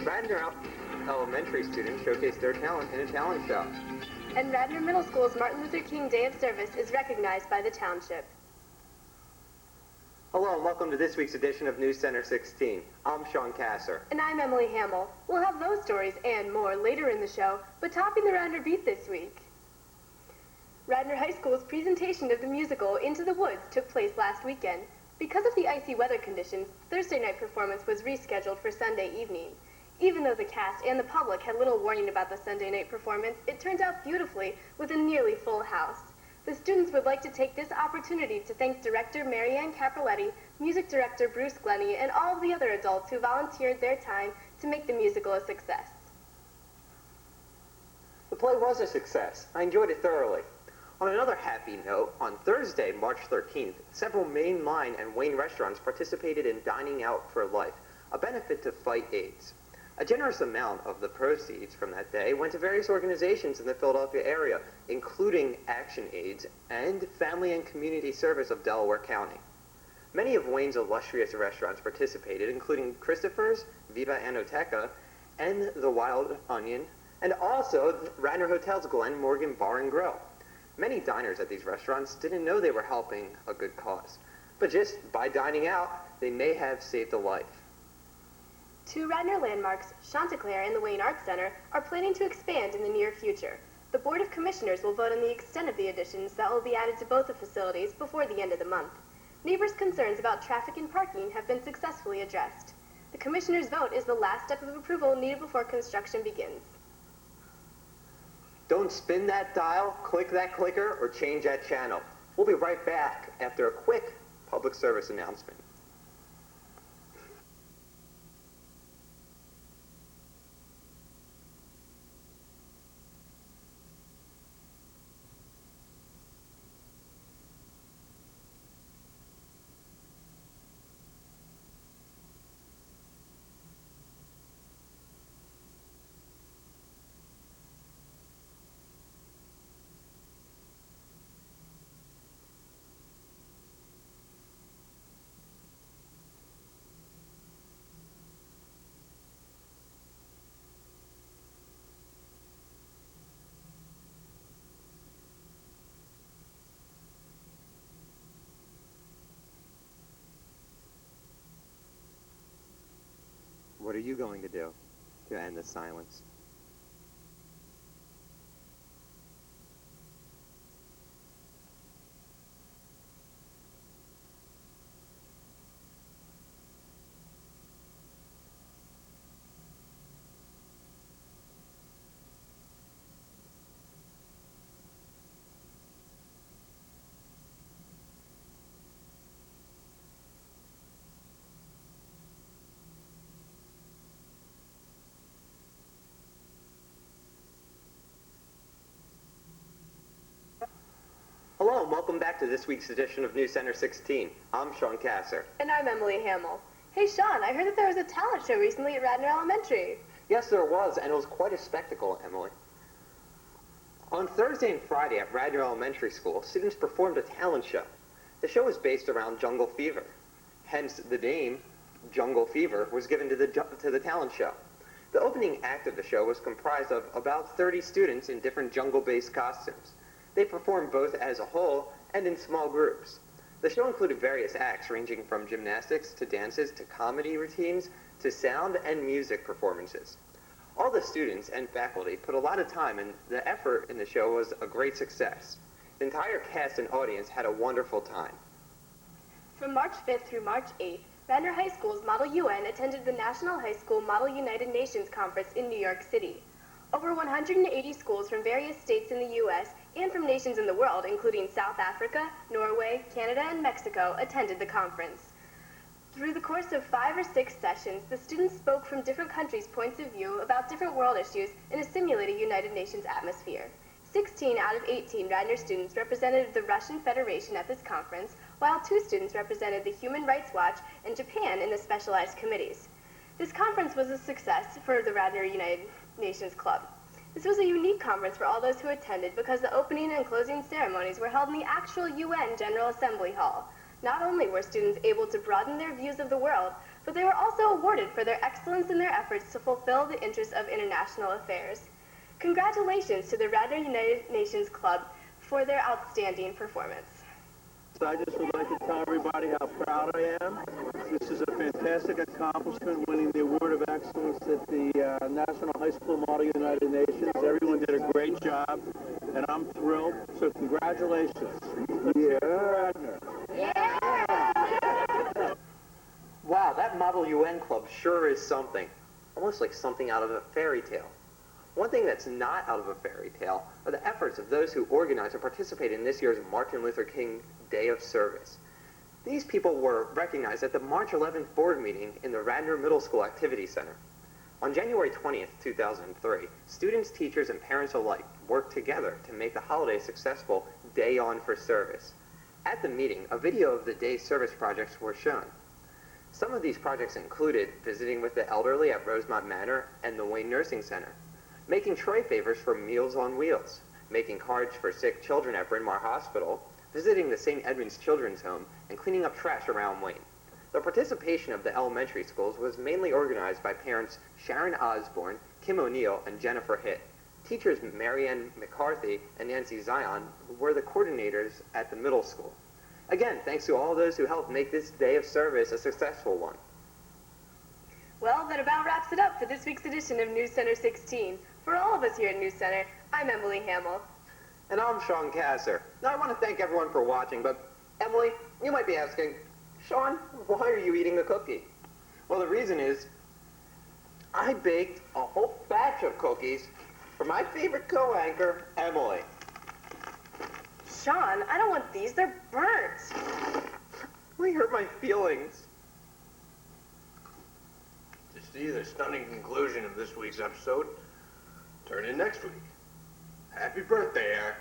Radnor Elementary students showcased their talent in a talent show. And Radnor Middle School's Martin Luther King Day of Service is recognized by the township. Hello and welcome to this week's edition of News Center 16. I'm Sean Kasser. And I'm Emily Hamill. We'll have those stories and more later in the show, but topping the Radnor beat this week. Radnor High School's presentation of the musical Into the Woods took place last weekend. Because of the icy weather conditions, Thursday night performance was rescheduled for Sunday evening. Even though the cast and the public had little warning about the Sunday night performance, it turned out beautifully with a nearly full house. The students would like to take this opportunity to thank director Marianne Capraletti, music director Bruce Glennie, and all of the other adults who volunteered their time to make the musical a success. The play was a success. I enjoyed it thoroughly. On another happy note, on Thursday, March 13th, several Main Line and Wayne restaurants participated in Dining Out for Life, a benefit to fight AIDS. A generous amount of the proceeds from that day went to various organizations in the Philadelphia area, including Action AIDS and Family and Community Service of Delaware County. Many of Wayne's illustrious restaurants participated, including Christopher's, Viva Anoteca, and the Wild Onion, and also Radnor Hotel's Glen Morgan Bar and Grill. Many diners at these restaurants didn't know they were helping a good cause, but just by dining out, they may have saved a life. Two Radnor landmarks, Chanticleer and the Wayne Arts Center, are planning to expand in the near future. The Board of Commissioners will vote on the extent of the additions that will be added to both the facilities before the end of the month. Neighbors' concerns about traffic and parking have been successfully addressed. The Commissioners' vote is the last step of approval needed before construction begins. Don't spin that dial, click that clicker, or change that channel. We'll be right back after a quick public service announcement. What are you going to do to end this silence? Hello and welcome back to this week's edition of News Center 16. I'm Sean Kasser. And I'm Emily Hamill. Hey Sean, I heard that there was a talent show recently at Radnor Elementary. Yes, there was, and it was quite a spectacle, Emily. On Thursday and Friday at Radnor Elementary School, students performed a talent show. The show was based around jungle fever. Hence, the name, Jungle Fever, was given to the talent show. The opening act of the show was comprised of about 30 students in different jungle-based costumes. They performed both as a whole and in small groups. The show included various acts ranging from gymnastics to dances to comedy routines to sound and music performances. All the students and faculty put a lot of time, and the effort in the show was a great success. The entire cast and audience had a wonderful time. From March 5th through March 8th, Radnor High School's Model UN attended the National High School Model United Nations Conference in New York City. Over 180 schools from various states in the U.S. and from nations in the world, including South Africa, Norway, Canada, and Mexico, attended the conference. Through the course of 5 or 6 sessions, the students spoke from different countries' points of view about different world issues in a simulated United Nations atmosphere. 16 out of 18 Radnor students represented the Russian Federation at this conference, while 2 students represented the Human Rights Watch and Japan in the specialized committees. This conference was a success for the Radnor United Nations Club. This was a unique conference for all those who attended because the opening and closing ceremonies were held in the actual UN General Assembly Hall. Not only were students able to broaden their views of the world, but they were also awarded for their excellence in their efforts to fulfill the interests of international affairs. Congratulations to the Radnor United Nations Club for their outstanding performance. So I just would like to tell everybody how proud I am. This is a fantastic accomplishment, winning the Award of Excellence at the National High School Model United Nations. Everyone did a great job, and I'm thrilled. So congratulations. Let's hear it for Radnor. Yeah! Wow, that Model UN Club sure is something. Almost like something out of a fairy tale. One thing that's not out of a fairy tale are the efforts of those who organized and participated in this year's Martin Luther King Day of Service. These people were recognized at the March 11th board meeting in the Radnor Middle School Activity Center. On January 20th, 2003, students, teachers, and parents alike worked together to make the holiday a successful Day On for Service. At the meeting, a video of the day's service projects were shown. Some of these projects included visiting with the elderly at Rosemont Manor and the Wayne Nursing Center, making tray favors for Meals on Wheels, making cards for sick children at Bryn Mawr Hospital, visiting the St. Edmund's Children's Home, and cleaning up trash around Wayne. The participation of the elementary schools was mainly organized by parents Sharon Osborne, Kim O'Neill, and Jennifer Hitt. Teachers Marianne McCarthy and Nancy Zion were the coordinators at the middle school. Again, thanks to all those who helped make this day of service a successful one. Well, that about wraps it up for this week's edition of News Center 16. For all of us here at News Center, I'm Emily Hamill. And I'm Sean Kasser. Now, I want to thank everyone for watching, but Emily, you might be asking, Sean, why are you eating a cookie? Well, the reason is I baked a whole batch of cookies for my favorite co-anchor, Emily. Sean, I don't want these. They're burnt. They hurt my feelings. To see the stunning conclusion of this week's episode, turn in next week. Happy birthday, Eric.